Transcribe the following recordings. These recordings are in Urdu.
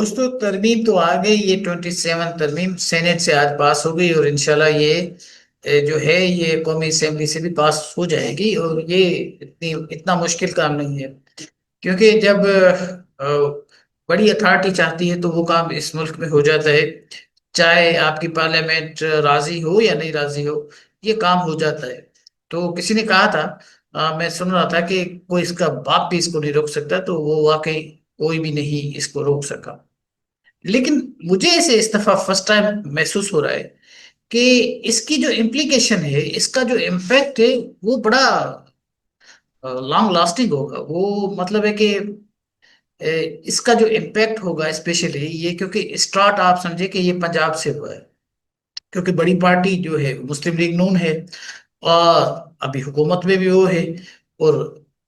دوستو ترمیم تو آ گئی، یہ 27 ترمیم سینٹ سے آج پاس ہو گئی اور انشاءاللہ یہ جو ہے یہ قومی اسمبلی سے بھی پاس ہو جائے گی، اور یہ اتنا مشکل کام نہیں ہے، کیونکہ جب بڑی اتھارٹی چاہتی ہے تو وہ کام اس ملک میں ہو جاتا ہے، چاہے آپ کی پارلیمنٹ راضی ہو یا نہیں راضی ہو، یہ کام ہو جاتا ہے۔ تو کسی نے کہا تھا، میں سن رہا تھا کہ کوئی اس کا باپ بھی اس کو نہیں روک سکتا، تو وہ واقعی کوئی بھی نہیں اس کو روک سکا۔ لیکن مجھے اسے اس دفعہ فرسٹ ٹائم محسوس ہو رہا ہے کہ اس کی جو امپلیکیشن ہے، اس کا جو امپیکٹ ہے، وہ بڑا لانگ لاسٹنگ ہوگا۔ وہ مطلب ہے کہ اس کا جو امپیکٹ ہوگا اسپیشلی یہ، کیونکہ اسٹارٹ آپ سمجھے کہ یہ پنجاب سے ہوا ہے، کیونکہ بڑی پارٹی جو ہے مسلم لیگ نون ہے، اور ابھی حکومت میں بھی وہ ہے، اور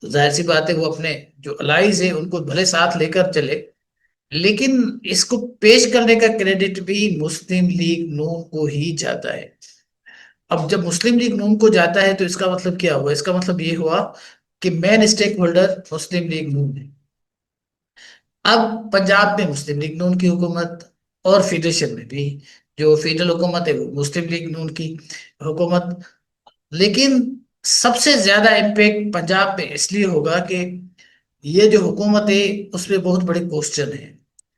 ظاہر سی بات ہے وہ اپنے جو الائز ہیں ان کو بھلے ساتھ لے کر چلے، لیکن اس کو پیش کرنے کا کریڈٹ بھی مسلم لیگ نون کو ہی جاتا ہے۔ اب جب مسلم لیگ نون کو جاتا ہے تو اس کا مطلب کیا ہوا؟ اس کا مطلب یہ ہوا کہ مین اسٹیک ہولڈر مسلم لیگ نون ہے۔ اب پنجاب میں مسلم لیگ نون کی حکومت، اور فیڈریشن میں بھی جو فیڈرل حکومت ہے وہ مسلم لیگ نون کی حکومت، لیکن سب سے زیادہ امپیکٹ پنجاب میں اس لیے ہوگا کہ یہ جو حکومت ہے اس میں بہت بڑے کوسچن ہیں،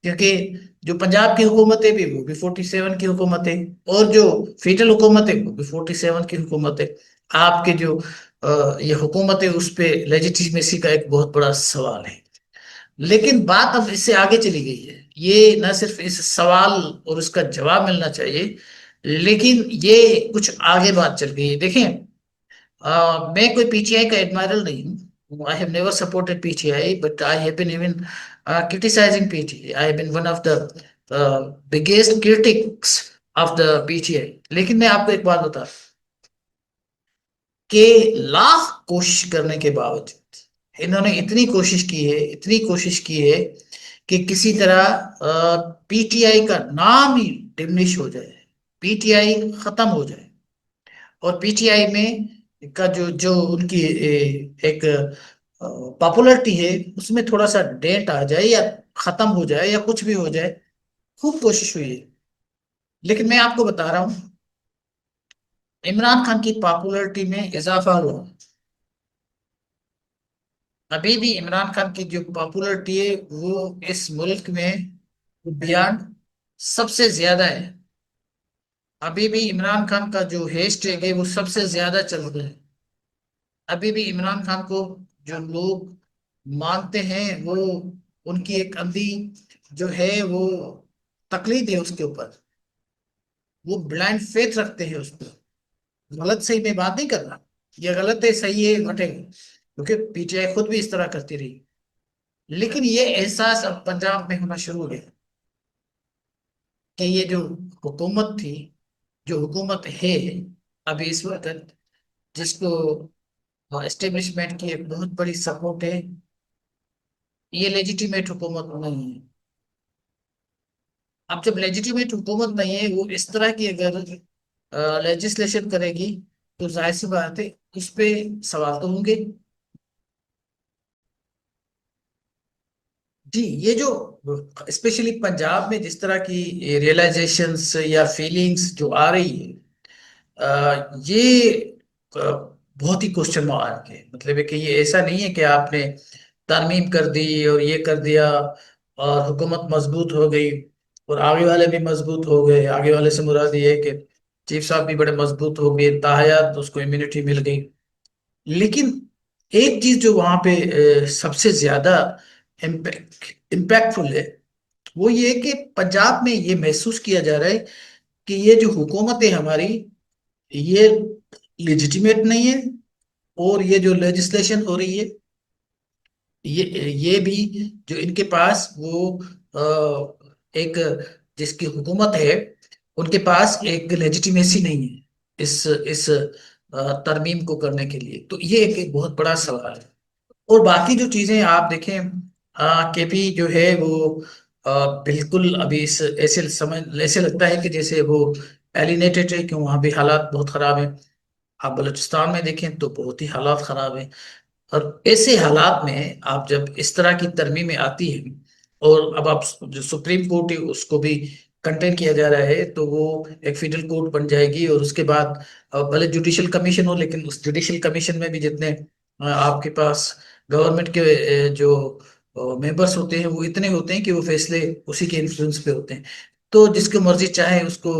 کیونکہ جو پنجاب کی حکومت ہے بھی وہ بھی 47 کی حکومت ہے، اور جو فیڈرل حکومت ہے وہ بھی 47 کی حکومت ہے۔ آپ کے جو یہ حکومت ہے اس پہ لیجیٹیمیسی کا ایک بہت بڑا سوال ہے۔ لیکن بات اب اس سے آگے چلی گئی ہے، یہ نہ صرف اس سوال اور اس کا جواب ملنا چاہیے، لیکن یہ کچھ آگے بات چل گئی ہے۔ دیکھیں، میں کوئی پی ٹی آئی کا ایڈمائرر نہیں ہوں۔ I have never supported PTI, but I have been even criticizing PTI. I have been one of the biggest critics of the PTI. لیکن میں آپ کو ایک بات بتا کہ لاکھ کوشش کرنے کے باوجود انہوں نے اتنی کوشش کی ہے کہ کسی طرح پی ٹی آئی کا نام ہی ڈمنش ہو جائے، پی ٹی آئی ختم ہو جائے، اور پی ٹی آئی میں کا جو ان کی ایک پاپولرٹی ہے اس میں تھوڑا سا ڈینٹ آ جائے یا ختم ہو جائے یا کچھ بھی ہو جائے۔ خوب کوشش ہوئی ہے، لیکن میں آپ کو بتا رہا ہوں عمران خان کی پاپولرٹی میں اضافہ ہوا۔ ابھی بھی عمران خان کی جو پاپولرٹی ہے وہ اس ملک میں بیانڈ سب سے زیادہ ہے۔ ابھی بھی عمران خان کا جو ہیش ٹیگ ہے وہ سب سے زیادہ چل رہا ہے۔ ابھی بھی عمران خان کو جو لوگ مانتے ہیں وہ ان کی ایک اندھی جو ہے وہ تقلید ہے اس کے اوپر، وہ بلائنڈ فیتھ رکھتے ہیں اس پر۔ غلط صحیح میں بات نہیں کر رہا، یہ غلط ہے صحیح ہے وٹے گا، کیونکہ پی ٹی آئی خود بھی اس طرح کرتی رہی، لیکن یہ احساس اب پنجاب میں ہونا شروع ہو گیا کہ یہ جو حکومت تھی، جو حکومت ہے ابھی اس وقت، جس کو اسٹیبلشمنٹ کی ایک بہت بڑی سپورٹ ہے، یہ لیجیٹیمیٹ حکومت نہیں ہے۔ اب جب لیجیٹیمیٹ حکومت نہیں ہے، وہ اس طرح کی اگر لیجسلیشن کرے گی تو ظاہر سی بات ہے اس پہ سوال تو ہوں گے۔ جی، یہ جو اسپیشلی پنجاب میں جس طرح کی ریئلائزیشنز یا فیلنگز جو آ رہی ہے، یہ بہت ہی کوسچن مارک ہے۔ مطلب ہے کہ یہ ایسا نہیں ہے کہ آپ نے ترمیم کر دی اور یہ کر دیا اور حکومت مضبوط ہو گئی اور آگے والے بھی مضبوط ہو گئے۔ آگے والے سے مراد یہ ہے کہ چیف صاحب بھی بڑے مضبوط ہو گئے، تاحیات اس کو امیونٹی مل گئی۔ لیکن ایک چیز جو وہاں پہ سب سے زیادہ امپیکٹ فل ہے وہ یہ کہ پنجاب میں یہ محسوس کیا جا رہا ہے کہ یہ جو حکومت ہے ہماری، یہ لیجیٹیمیٹ نہیں ہے، اور یہ جو لیجسلیشن ہو رہی ہے یہ بھی جو ان کے پاس وہ ایک جس کی حکومت ہے ان کے پاس ایک لیجیٹیمیسی نہیں ہے اس ترمیم کو کرنے کے لیے۔ تو یہ ایک بہت بڑا سوال ہے۔ اور باقی جو چیزیں آپ دیکھیں، کے پی جو ہے وہ بالکل ابھی ایسے لگتا ہے کہ جیسے وہ ایلینیٹڈ ہے، کہ وہاں بھی حالات بہت خراب ہیں۔ آپ بلوچستان میں دیکھیں تو بہت ہی حالات خراب ہیں، اور ایسے حالات میں آپ جب اس طرح کی ترمیمیں آتی ہیں اور اب آپ جو سپریم کورٹ ہے اس کو بھی کنٹین کیا جا رہا ہے، تو وہ ایک فیڈرل کورٹ بن جائے گی، اور اس کے بعد بھلے جوڈیشل کمیشن ہو، لیکن اس جوڈیشل کمیشن میں بھی جتنے آپ کے پاس گورنمنٹ کے جو ممبرس ہوتے ہیں وہ اتنے ہوتے ہیں کہ وہ فیصلے اسی کے انفلوئنس پہ ہوتے ہیں، تو جس کو مرضی چاہے اس کو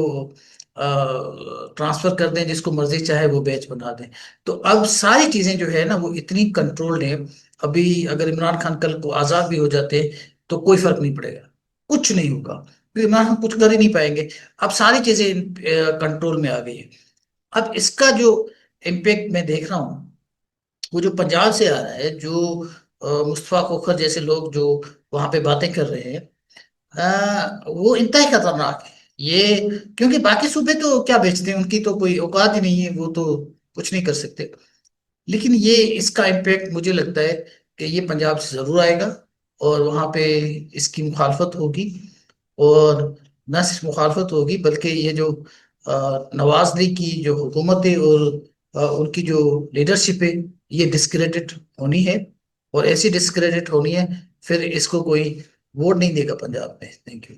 ٹرانسفر کر دیں، جس کو مرضی چاہے وہ بیچ بنا دیں۔ تو اب ساری چیزیں جو ہے نا وہ اتنی کنٹرولڈ ہیں، ابھی اگر عمران خان کل کو آزاد بھی ہو جاتے تو کوئی فرق نہیں پڑے گا، کچھ نہیں ہوگا، کیونکہ عمران خان کچھ کر ہی نہیں پائیں گے۔ اب ساری چیزیں کنٹرول میں آ گئی ہیں۔ اب اس کا جو امپیکٹ میں دیکھ رہا ہوں وہ جو پنجاب سے آ رہا ہے، جو مصطفیٰ کوکھر جیسے لوگ جو وہاں پہ باتیں کر رہے ہیں، وہ انتہائی خطرناک ہے یہ، کیونکہ باقی صوبے تو کیا بیچتے ہیں، ان کی تو کوئی اوقات ہی نہیں ہے، وہ تو کچھ نہیں کر سکتے، لیکن یہ اس کا امپیکٹ مجھے لگتا ہے کہ یہ پنجاب سے ضرور آئے گا، اور وہاں پہ اس کی مخالفت ہوگی، اور نہ صرف مخالفت ہوگی بلکہ یہ جو نواز لیگ کی جو حکومت ہے اور ان کی جو لیڈرشپ ہے یہ ڈسکریڈٹ ہونی ہے، اور ایسی ڈسکریڈٹ ہونی ہے پھر اس کو کوئی ووٹ نہیں دے گا پنجاب میں۔ Thank you.